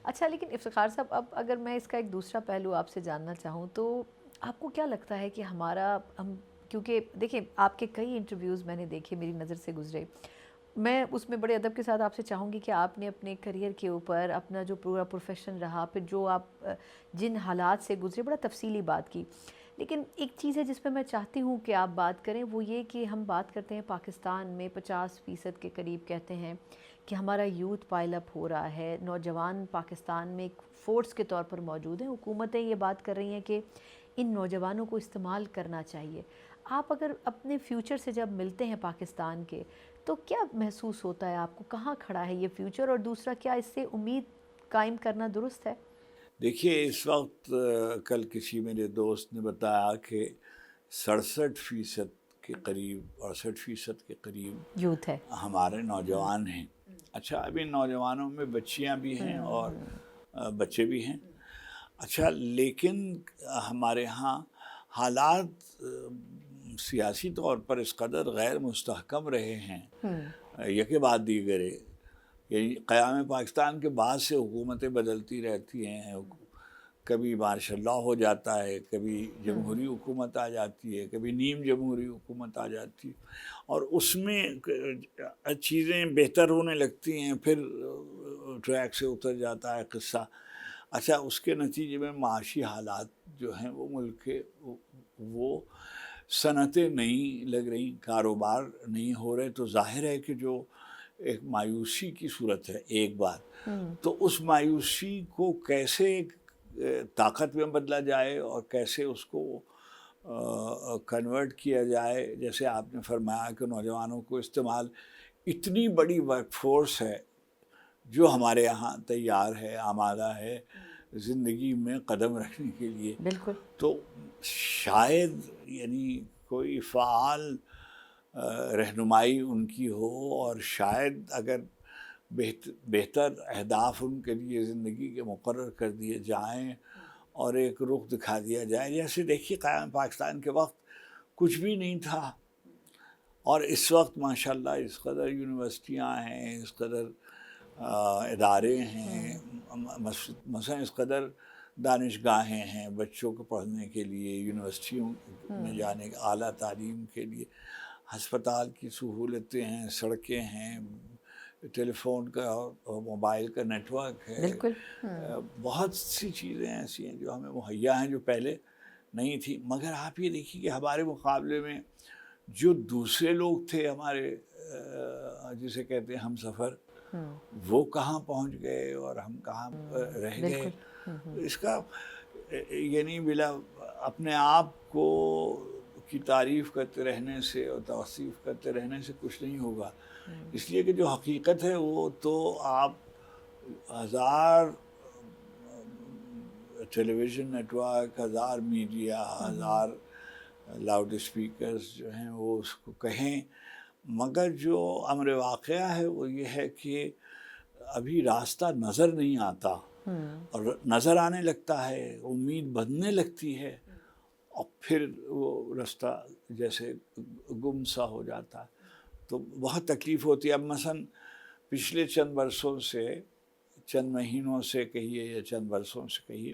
اچھا لیکن افتخار صاحب، اب اگر میں اس کا ایک دوسرا پہلو آپ سے جاننا چاہوں تو آپ کو کیا لگتا ہے کہ ہم کیونکہ دیکھیں آپ کے کئی انٹرویوز میں نے دیکھے، میری نظر سے گزرے، میں اس میں بڑے ادب کے ساتھ آپ سے چاہوں گی کہ آپ نے اپنے کریئر کے اوپر اپنا جو پورا پروفیشن رہا، پھر جو آپ جن حالات سے گزرے، بڑا تفصیلی بات کی. لیکن ایک چیز ہے جس پہ میں چاہتی ہوں کہ آپ بات کریں، وہ یہ کہ ہم بات کرتے ہیں پاکستان میں 50% کے قریب کہتے ہیں کہ ہمارا یوتھ پائل اپ ہو رہا ہے، نوجوان پاکستان میں ایک فورس کے طور پر موجود ہیں، حکومتیں یہ بات کر رہی ہیں کہ ان نوجوانوں کو استعمال کرنا چاہیے. آپ اگر اپنے فیوچر سے جب ملتے ہیں پاکستان کے، تو کیا محسوس ہوتا ہے آپ کو، کہاں کھڑا ہے یہ فیوچر، اور دوسرا کیا اس سے امید قائم کرنا درست ہے؟ دیکھیے اس وقت کل کسی میرے دوست نے بتایا کہ 67% کے قریب 68% کے قریب یوتھ ہے. ہمارے نوجوان ہیں. اچھا ابھی نوجوانوں میں بچیاں بھی ہیں اور بچے بھی ہیں. اچھا لیکن ہمارے ہاں حالات سیاسی طور پر اس قدر غیر مستحکم رہے ہیں یکے بعد دیگرے، یعنی قیام پاکستان کے بعد سے حکومتیں بدلتی رہتی ہیں، کبھی ماشاء اللہ ہو جاتا ہے، کبھی جمہوری حکومت آ جاتی ہے، کبھی نیم جمہوری حکومت آ جاتی ہے، اور اس میں چیزیں بہتر ہونے لگتی ہیں، پھر ٹریک سے اتر جاتا ہے قصہ. اچھا اس کے نتیجے میں معاشی حالات جو ہیں وہ ملک کے وہ صنعتیں نہیں لگ رہی، کاروبار نہیں ہو رہے، تو ظاہر ہے کہ جو ایک مایوسی کی صورت ہے ایک بات. تو اس مایوسی کو کیسے طاقت میں بدلا جائے اور کیسے اس کو کنورٹ کیا جائے، جیسے آپ نے فرمایا کہ نوجوانوں کو استعمال، اتنی بڑی ورک فورس ہے جو ہمارے یہاں تیار ہے، آمادہ ہے زندگی میں قدم رکھنے کے لیے. بالکل. تو شاید یعنی کوئی فعال رہنمائی ان کی ہو، اور شاید اگر بہتر اہداف ان کے لیے زندگی کے مقرر کر دیے جائیں اور ایک رخ دکھا دیا جائے. جیسے دیکھیے قیام پاکستان کے وقت کچھ بھی نہیں تھا، اور اس وقت ماشاءاللہ اس قدر یونیورسٹیاں ہیں، اس قدر ادارے ہیں، مثلا اس قدر دانشگاہیں ہیں بچوں کو پڑھنے کے لیے، یونیورسٹیوں میں جانے اعلیٰ تعلیم کے لیے، ہسپتال کی سہولتیں ہیں، سڑکیں ہیں، ٹیلی فون کا اور موبائل کا نیٹ ورک ہے. بالکل. بہت سی چیزیں ایسی ہیں جو ہمیں مہیا ہیں جو پہلے نہیں تھی. مگر آپ یہ دیکھیے کہ ہمارے مقابلے میں جو دوسرے لوگ تھے ہمارے جسے کہتے ہیں ہم سفر، وہ کہاں پہنچ گئے اور ہم کہاں رہ گئے. اس کا یعنی بلا اپنے آپ کو کی تعریف کرتے رہنے سے اور توصیف کرتے رہنے سے کچھ نہیں ہوگا. اس لیے کہ جو حقیقت ہے وہ تو آپ ہزار ٹیلی ویژن نیٹ ورک، ہزار میڈیا، ہزار لاؤڈ اسپیکرز جو ہیں وہ اس کو کہیں، مگر جو امر واقعہ ہے وہ یہ ہے کہ ابھی راستہ نظر نہیں آتا، اور نظر آنے لگتا ہے، امید بڑھنے لگتی ہے، اور پھر وہ راستہ جیسے گم سا ہو جاتا ہے. تو بہت تکلیف ہوتی ہے. اب مثلا پچھلے چند برسوں سے، چند مہینوں سے کہیے یا چند برسوں سے کہیے،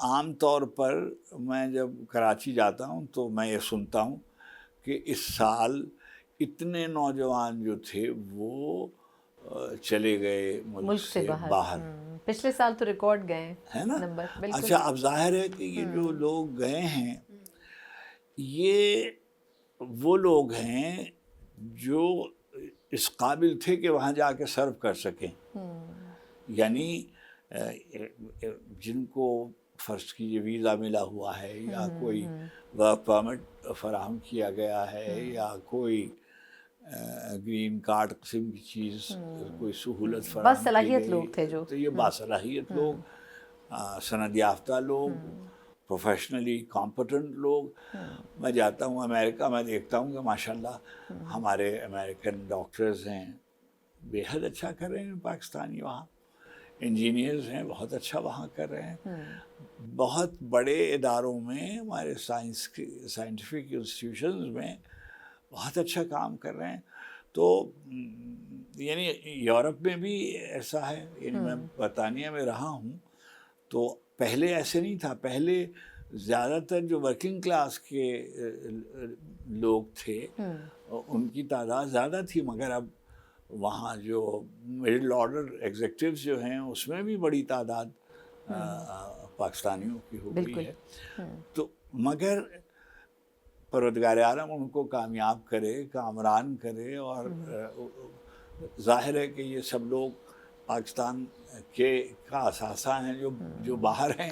عام طور پر میں جب کراچی جاتا ہوں تو میں یہ سنتا ہوں کہ اس سال اتنے نوجوان جو تھے وہ چلے گئے ملک سے باہر. پچھلے سال تو ریکارڈ گئے ہے نا. نمبر. بالکل. اچھا اب ظاہر ہے کہ یہ جو لوگ گئے ہیں یہ وہ لوگ ہیں جو اس قابل تھے کہ وہاں جا کے سرو کر سکیں. یعنی جن کو فرض کیجیے ویزا ملا ہوا ہے، یا کوئی ورک پرمٹ فراہم کیا گیا ہے، یا کوئی گرین کارڈ قسم کی چیز، کوئی سہولت فراہم کی گئی، لوگ تھے جو، تو یہ باصلاحیت لوگ، سند یافتہ لوگ، پروفیشنلی کمپٹنٹ لوگ. میں جاتا ہوں امریکہ، میں دیکھتا ہوں کہ ماشاءاللہ ہمارے امریکن ڈاکٹرز ہیں بے حد اچھا کر رہے ہیں، پاکستانی وہاں انجینئرز ہیں بہت اچھا وہاں کر رہے ہیں، بہت بڑے اداروں میں، ہمارے سائنٹیفک انسٹیٹیوشنز میں بہت اچھا کام کر رہے ہیں. تو یعنی یورپ میں بھی ایسا ہے، یعنی میں برطانیہ میں رہا ہوں تو پہلے ایسے نہیں تھا. پہلے زیادہ تر جو ورکنگ کلاس کے لوگ تھے ان کی تعداد زیادہ تھی، مگر اب وہاں جو مڈل آرڈر ایگزیکٹوز جو ہیں اس میں بھی بڑی تعداد پاکستانیوں کی ہو گئی ہے. تو مگر پروردگار عالم ان کو کامیاب کرے، کامران کرے. اور ظاہر ہے کہ یہ سب لوگ پاکستان کا اثاثہ ہیں جو باہر ہیں.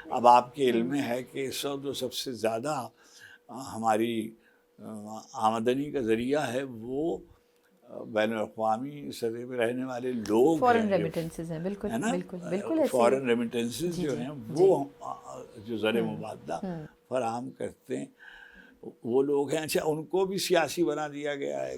اب آپ کے علم میں ہے کہ اس وقت جو سب سے زیادہ ہماری آمدنی کا ذریعہ ہے وہ بین الاقوامی سطح پہ رہنے والے لوگ فورن ریمیٹنسز ہیں. بالکل ہے نا، بالکل بالکل ایسے فورن ریمیٹنسز جو ہیں وہ جو زر مبادلہ فراہم کرتے ہیں وہ لوگ ہیں. اچھا ان کو بھی سیاسی بنا دیا گیا ہے